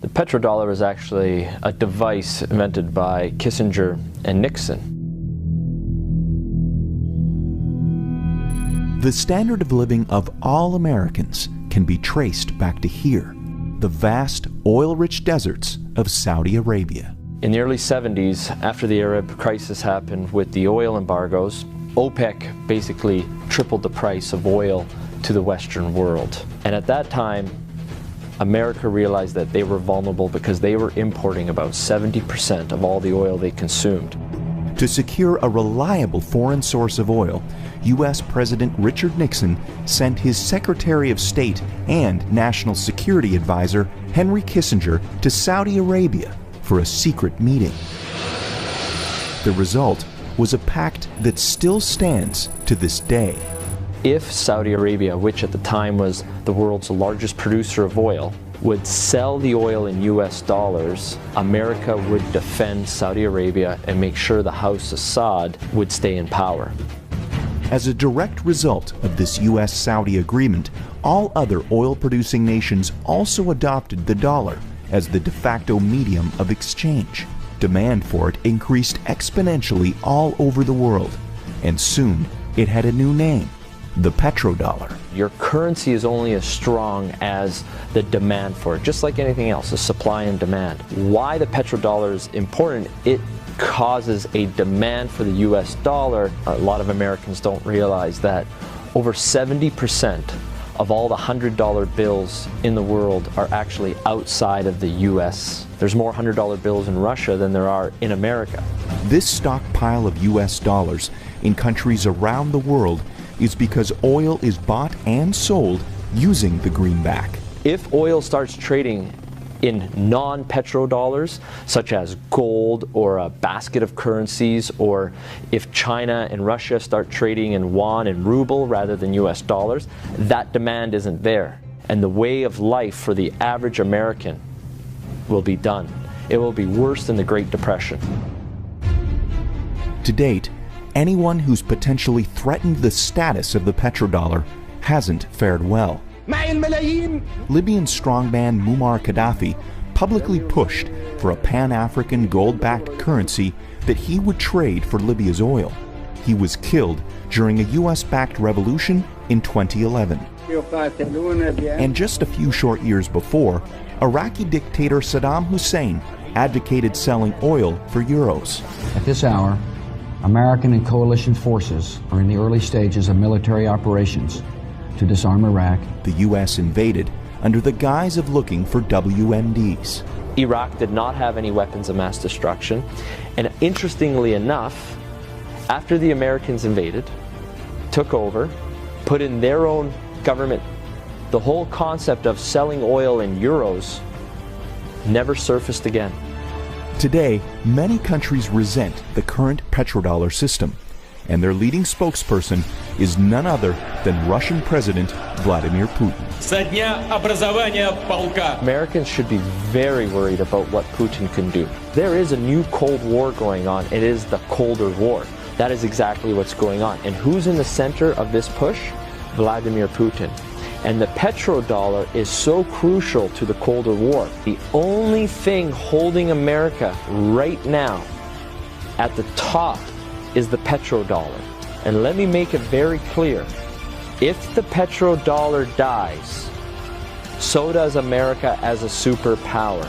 The petrodollar is actually a device invented by Kissinger and Nixon. The standard of living of all Americans can be traced back to here, the vast oil-rich deserts of Saudi Arabia. In the early 70s, after the Arab crisis happened with the oil embargoes, OPEC basically tripled the price of oil to the Western world. And at that time, America realized that they were vulnerable because they were importing about 70% of all the oil they consumed. To secure a reliable foreign source of oil, U.S. President Richard Nixon sent his Secretary of State and National Security Advisor Henry Kissinger to Saudi Arabia for a secret meeting. The result was a pact that still stands to this day. If Saudi Arabia, which at the time was the world's largest producer of oil, would sell the oil in US dollars, America would defend Saudi Arabia and make sure the House Assad would stay in power. As a direct result of this US-Saudi agreement, all other oil-producing nations also adopted the dollar as the de facto medium of exchange. Demand for it increased exponentially all over the world, and soon it had a new name: the petrodollar. Your currency is only as strong as the demand for it, just like anything else, the supply and demand. Why the petrodollar is important? It causes a demand for the US dollar. A lot of Americans don't realize that over 70% of all the $100 bills in the world are actually outside of the US. There's more $100 bills in Russia than there are in America. This stockpile of US dollars in countries around the world is because oil is bought and sold using the greenback. If oil starts trading in non-petrodollars, such as gold or a basket of currencies, or if China and Russia start trading in yuan and ruble rather than US dollars, that demand isn't there. And the way of life for the average American will be done. It will be worse than the Great Depression. To date, anyone who's potentially threatened the status of the petrodollar hasn't fared well. Libyan strongman Muammar Gaddafi publicly pushed for a Pan-African gold-backed currency that he would trade for Libya's oil. He was killed during a US-backed revolution in 2011. And just a few short years before, Iraqi dictator Saddam Hussein advocated selling oil for euros. At this hour, American and coalition forces are in the early stages of military operations to disarm Iraq. The U.S. invaded under the guise of looking for WMDs. Iraq did not have any weapons of mass destruction, and interestingly enough, after the Americans invaded, took over, put in their own government, the whole concept of selling oil in euros never surfaced again. Today, many countries resent the current petrodollar system, and their leading spokesperson is none other than Russian President Vladimir Putin. Americans should be very worried about what Putin can do. There is a new Cold War going on. It is the Colder War. That is exactly what's going on. And who's in the center of this push? Vladimir Putin. And the petrodollar is so crucial to the Colder War. The only thing holding America right now at the top is the petrodollar. And let me make it very clear. If the petrodollar dies, so does America as a superpower.